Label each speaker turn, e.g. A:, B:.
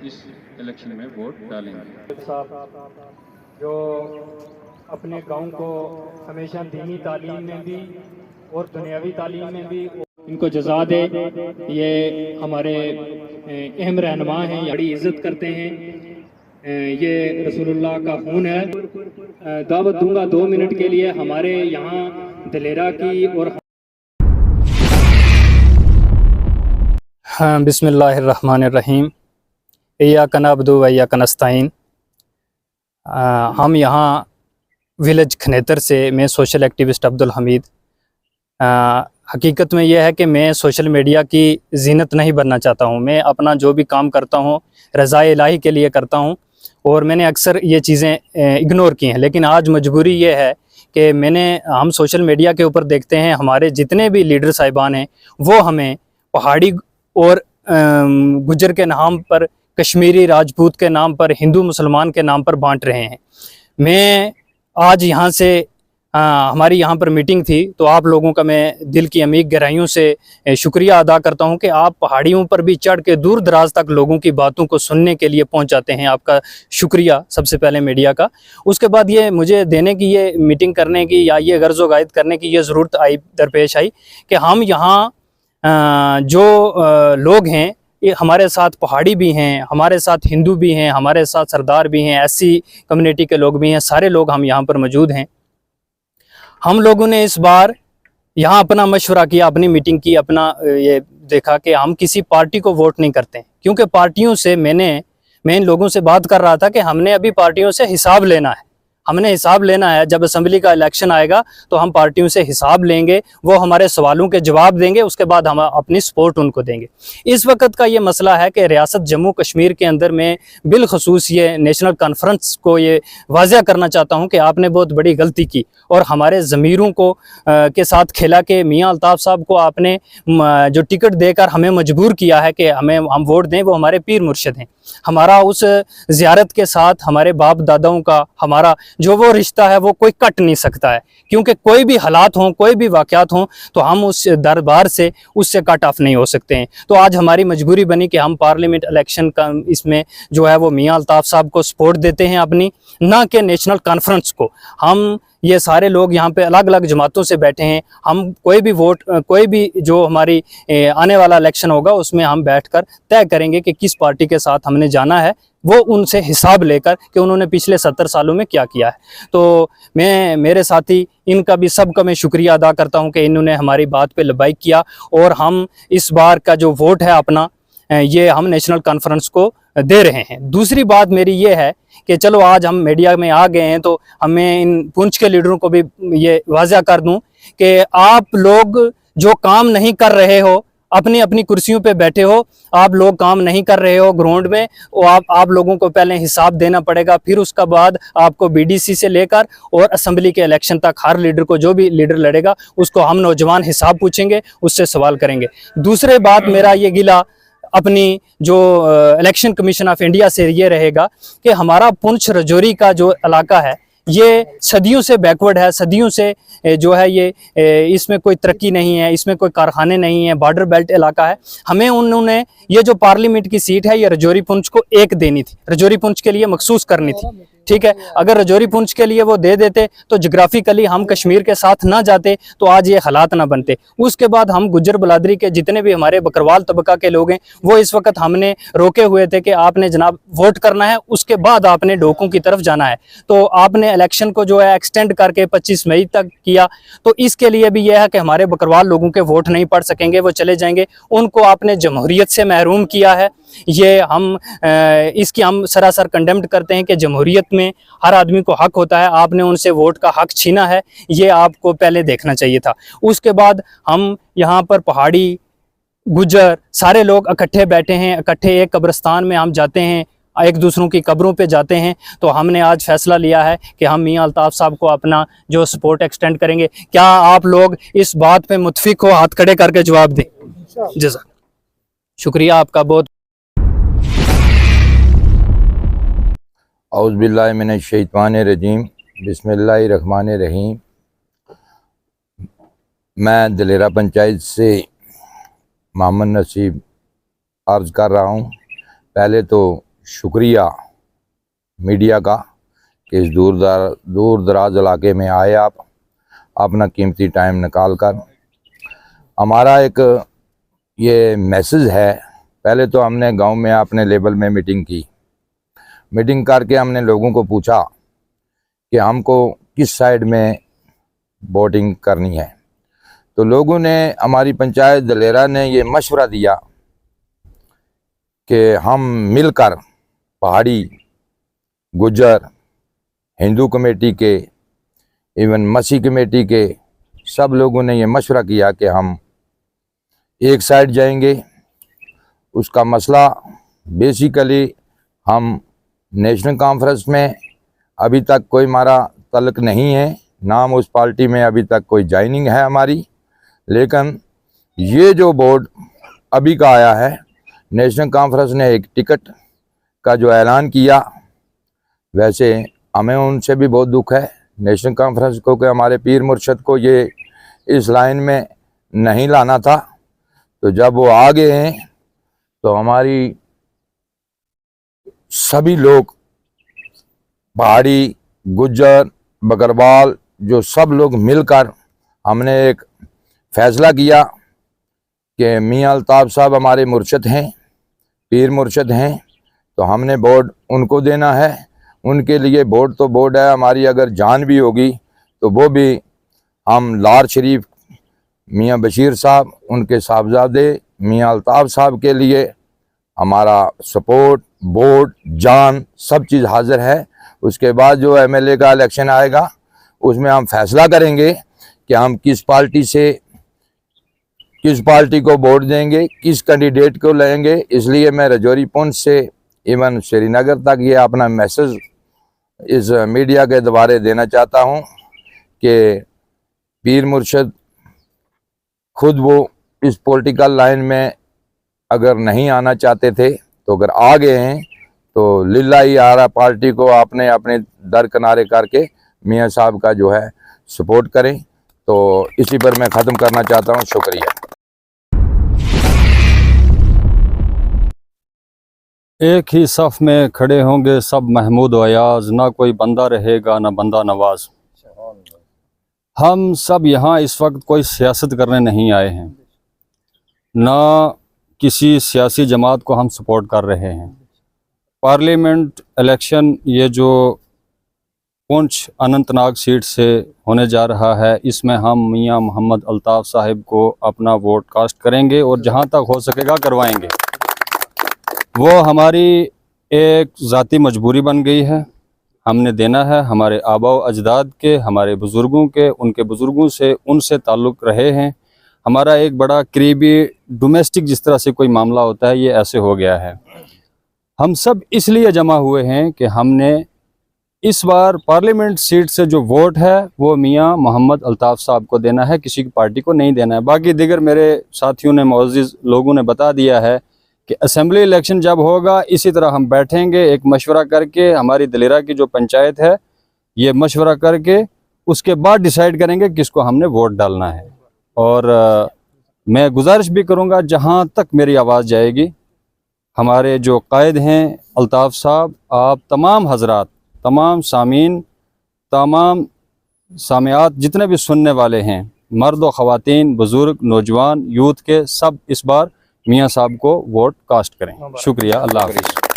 A: इस इलेक्शन में वोट डालेंगे।
B: साहब जो अपने गांव को हमेशा दीनी तालीम में भी और दुनियावी तालीम में भी इनको जज़ा दे। ये हमारे अहम रहनुमा हैं, बड़ी इज्जत करते हैं। ये रसूलुल्लाह का खून है। दावत दूंगा 2 मिनट के लिए हमारे यहाँ दलेरा की। और हाँ, बिस्मिल्लाहिर्रहमानिर्रहीम। इय्याका नअब्दु व इय्याका नस्तईन। हम यहाँ विलेज खनेतर से, मैं सोशल एक्टिविस्ट अब्दुल हमीद। हकीकत में यह है कि मैं सोशल मीडिया की जीनत नहीं बनना चाहता हूँ। मैं अपना जो भी काम करता हूँ रज़ाए इलाही के लिए करता हूँ और मैंने अक्सर ये चीज़ें इग्नोर की हैं। लेकिन आज मजबूरी ये है कि हम सोशल मीडिया के ऊपर देखते हैं हमारे जितने भी लीडर साहिबान हैं वो हमें पहाड़ी और गुजर के नाम पर, कश्मीरी राजपूत के नाम पर, हिंदू मुसलमान के नाम पर बांट रहे हैं। मैं आज यहाँ से हमारी यहाँ पर मीटिंग थी तो आप लोगों का मैं दिल की अमीर गहराइयों से शुक्रिया अदा करता हूँ कि आप पहाड़ियों पर भी चढ़ के दूर दराज तक लोगों की बातों को सुनने के लिए पहुँच जाते हैं। आपका शुक्रिया सबसे पहले मीडिया का। उसके बाद ये मुझे देने की, ये मीटिंग करने की या ये गर्ज़ो गायद करने की ये ज़रूरत आई, दरपेश आई कि हम यहाँ जो लोग हैं, ये हमारे साथ पहाड़ी भी हैं, हमारे साथ हिंदू भी हैं, हमारे साथ सरदार भी हैं, एससी कम्युनिटी के लोग भी हैं, सारे लोग हम यहाँ पर मौजूद हैं। हम लोगों ने इस बार यहाँ अपना मशवरा किया, अपनी मीटिंग की, अपना ये देखा कि हम किसी पार्टी को वोट नहीं करते, क्योंकि पार्टियों से मैं इन लोगों से बात कर रहा था कि हमने अभी पार्टियों से हिसाब लेना है। हमने हिसाब लेना है। जब असेंबली का इलेक्शन आएगा तो हम पार्टियों से हिसाब लेंगे, वो हमारे सवालों के जवाब देंगे, उसके बाद हम अपनी सपोर्ट उनको देंगे। इस वक्त का ये मसला है कि रियासत जम्मू कश्मीर के अंदर मैं बिलखसूस ये नेशनल कॉन्फ्रेंस को ये वाज़ह करना चाहता हूँ कि आपने बहुत बड़ी गलती की और हमारे ज़मीरों को के साथ खेला कि मियाँ अल्ताफ़ साहब को आपने जो टिकट देकर हमें मजबूर किया है कि हम वोट दें। वो हमारे पीर मुर्शिद हैं। हमारा उस ज़ियारत के साथ हमारे बाप दादाओं का हमारा जो वो रिश्ता है वो कोई कट नहीं सकता है, क्योंकि कोई भी हालात हों, कोई भी वाक़यात हों तो हम उस दरबार से उससे कट ऑफ नहीं हो सकते हैं। तो आज हमारी मजबूरी बनी कि हम पार्लियामेंट इलेक्शन का इसमें जो है वो मियाँ अल्ताफ़ साहब को सपोर्ट देते हैं अपनी, ना कि नेशनल कॉन्फ्रेंस को। हम ये सारे लोग यहाँ पे अलग अलग जमातों से बैठे हैं। हम कोई भी जो हमारी आने वाला इलेक्शन होगा उसमें हम बैठकर तय करेंगे कि किस पार्टी के साथ हमने जाना है, वो उनसे हिसाब लेकर कि उन्होंने पिछले 70 सालों में क्या किया है। तो मेरे साथी इनका भी सबका मैं शुक्रिया अदा करता हूँ कि इन्होंने हमारी बात पे लब्बाइक किया और हम इस बार का जो वोट है अपना, ये हम नेशनल कॉन्फ्रेंस को दे रहे हैं। दूसरी बात मेरी ये है कि चलो आज हम मीडिया में आ गए हैं तो हमें इन पुंछ के लीडरों को भी ये वाज़ह कर दूं कि आप लोग जो काम नहीं कर रहे हो, अपनी अपनी कुर्सियों पे बैठे हो, आप लोग काम नहीं कर रहे हो ग्राउंड में, और आप लोगों को पहले हिसाब देना पड़ेगा। फिर उसका बाद आपको बीडीसी से लेकर और असेंबली के इलेक्शन तक हर लीडर को, जो भी लीडर लड़ेगा उसको हम नौजवान हिसाब पूछेंगे, उससे सवाल करेंगे। दूसरे बात मेरा ये गिला अपनी जो इलेक्शन कमीशन ऑफ इंडिया से ये रहेगा कि हमारा पुंछ रजौरी का जो इलाका है ये सदियों से बैकवर्ड है, सदियों से जो है ये इसमें कोई तरक्की नहीं है, इसमें कोई कारखाने नहीं है, बॉर्डर बेल्ट इलाका है। हमें उन्होंने ये जो पार्लियामेंट की सीट है ये रजौरी पुंछ को एक देनी थी, रजौरी पुंछ के लिए मखसूस करनी थी। ठीक है, अगर रजौरी पुंछ के लिए वो दे देते तो जोग्राफिकली हम कश्मीर के साथ ना जाते तो आज ये हालात ना बनते। उसके बाद हम गुज्जर बलादरी के जितने भी हमारे बकरवाल तबका के लोग हैं वो इस वक्त हमने रोके हुए थे कि आपने जनाब वोट करना है, उसके बाद आपने डोकों की तरफ जाना है। तो आपने इलेक्शन को जो है एक्सटेंड करके 25 मई तक किया, तो इसके लिए भी यह है कि हमारे बकरवाल लोगों के वोट नहीं पड़ सकेंगे, वो चले जाएंगे। उनको आपने जमहूरियत से महरूम किया है। ये इसकी हम सरासर कंडेम्ड करते हैं कि जमहूरियत में हर आदमी को हक होता है, आपने उनसे वोट का हक छीना है, ये आपको पहले देखना चाहिए था। उसके बाद हम यहाँ पर पहाड़ी, गुज्जर सारे लोग इकट्ठे बैठे हैं, इकट्ठे एक कब्रिस्तान में हम जाते हैं, एक दूसरों की कब्रों पे जाते हैं। तो हमने आज फैसला लिया है कि हम मियाँ अल्ताफ़ साहब को अपना जो सपोर्ट एक्सटेंड करेंगे। क्या आप लोग इस बात पे मुत्फिक हो? हाथ खड़े करके जवाब दें। जज़ाक, शुक्रिया आपका बहुत।
C: औज़ुबिल्लाहि मिनश्शैतानिर्रजीम, बिस्मिल्लाहिर्रहमानिर्रहीम। मैं दलेरा पंचायत से मोहम्मद नसीब अर्ज़ कर रहा हूँ। पहले तो शुक्रिया मीडिया का कि इस दूर दराज इलाके में आए आप अपना कीमती टाइम निकाल कर। हमारा एक ये मैसेज है, पहले तो हमने गांव में अपने लेवल में मीटिंग की। मीटिंग करके हमने लोगों को पूछा कि हमको किस साइड में वोटिंग करनी है। तो लोगों ने, हमारी पंचायत दलेरा ने ये मशवरा दिया कि हम मिलकर पहाड़ी, गुज्जर, हिंदू कमेटी के, इवन मसीह कमेटी के सब लोगों ने ये मशवरा किया कि हम एक साइड जाएंगे। उसका मसला बेसिकली हम नेशनल कॉन्फ्रेंस में अभी तक कोई हमारा तल्लुक़ नहीं है, नाम उस पार्टी में अभी तक कोई ज्वाइनिंग है हमारी। लेकिन ये जो बोर्ड अभी का आया है, नेशनल कॉन्फ्रेंस ने एक टिकट का जो ऐलान किया, वैसे हमें उनसे भी बहुत दुख है नेशनल कॉन्फ्रेंस को कि हमारे पीर मुर्शद को ये इस लाइन में नहीं लाना था। तो जब वो आ गए हैं तो हमारी सभी लोग, पहाड़ी, गुज्जर, बकरवाल, जो सब लोग मिलकर हमने एक फ़ैसला किया कि मियां अल्ताफ़ साहब हमारे मुर्शद हैं, पीर मुर्शद हैं, तो हमने वोट उनको देना है। उनके लिए वोट तो वोट है, हमारी अगर जान भी होगी तो वो भी हम लार शरीफ मियां बशीर साहब, उनके साहबजादे मियां अल्ताफ़ साहब के लिए हमारा सपोर्ट, वोट, जान सब चीज़ हाजिर है। उसके बाद जो एमएलए का इलेक्शन आएगा उसमें हम फैसला करेंगे कि हम किस पार्टी को वोट देंगे, किस कैंडिडेट को लेंगे। इसलिए मैं रजौरी पुंछ से इवन श्रीनगर तक ये अपना मैसेज इस मीडिया के द्वारा देना चाहता हूँ कि पीर मुर्शद खुद वो इस पॉलिटिकल लाइन में अगर नहीं आना चाहते थे, तो अगर आ गए हैं तो लिल्लाही आरा पार्टी को आपने अपने दरकिनारे करके मियां साहब का जो है सपोर्ट करें। तो इसी पर मैं ख़त्म करना चाहता हूं। शुक्रिया।
D: एक ही सफ़ में खड़े होंगे सब महमूद अयाज, ना कोई बंदा रहेगा ना बंदा नवाज। हम सब यहाँ इस वक्त कोई सियासत करने नहीं आए हैं, ना किसी सियासी जमात को हम सपोर्ट कर रहे हैं। पार्लियामेंट इलेक्शन ये जो पुंछ अनंतनाग सीट से होने जा रहा है, इसमें हम मियां मोहम्मद अल्ताफ़ साहिब को अपना वोट कास्ट करेंगे और जहां तक हो सकेगा करवाएंगे। वो हमारी एक ज़ाती मजबूरी बन गई है, हमने देना है। हमारे आबा व अजदाद के, हमारे बुज़ुर्गों के, उनके बुज़ुर्गों से, उनसे ताल्लुक़ रहे हैं। हमारा एक बड़ा करीबी डोमेस्टिक जिस तरह से कोई मामला होता है, ये ऐसे हो गया है। हम सब इसलिए जमा हुए हैं कि हमने इस बार पार्लियामेंट सीट से जो वोट है वो मियां मोहम्मद अल्ताफ़ साहब को देना है, किसी की पार्टी को नहीं देना है। बाकी दिगर मेरे साथियों ने, मुअज़्ज़िज़ लोगों ने बता दिया है कि असेंबली इलेक्शन जब होगा इसी तरह हम बैठेंगे, एक मशवरा करके, हमारी दलेरा की जो पंचायत है ये मशवरा करके उसके बाद डिसाइड करेंगे किसको हमने वोट डालना है। और मैं गुजारिश भी करूँगा, जहाँ तक मेरी आवाज़ जाएगी, हमारे जो कायद हैं अल्ताफ़ साहब, आप तमाम हजरात, तमाम सामीन, तमाम सामियात, जितने भी सुनने वाले हैं, मर्द व ख़वातीन, बुज़ुर्ग, नौजवान, यूथ के, सब इस बार मियां साहब को वोट कास्ट करें। शुक्रिया। अल्लाह हाफ़िज़।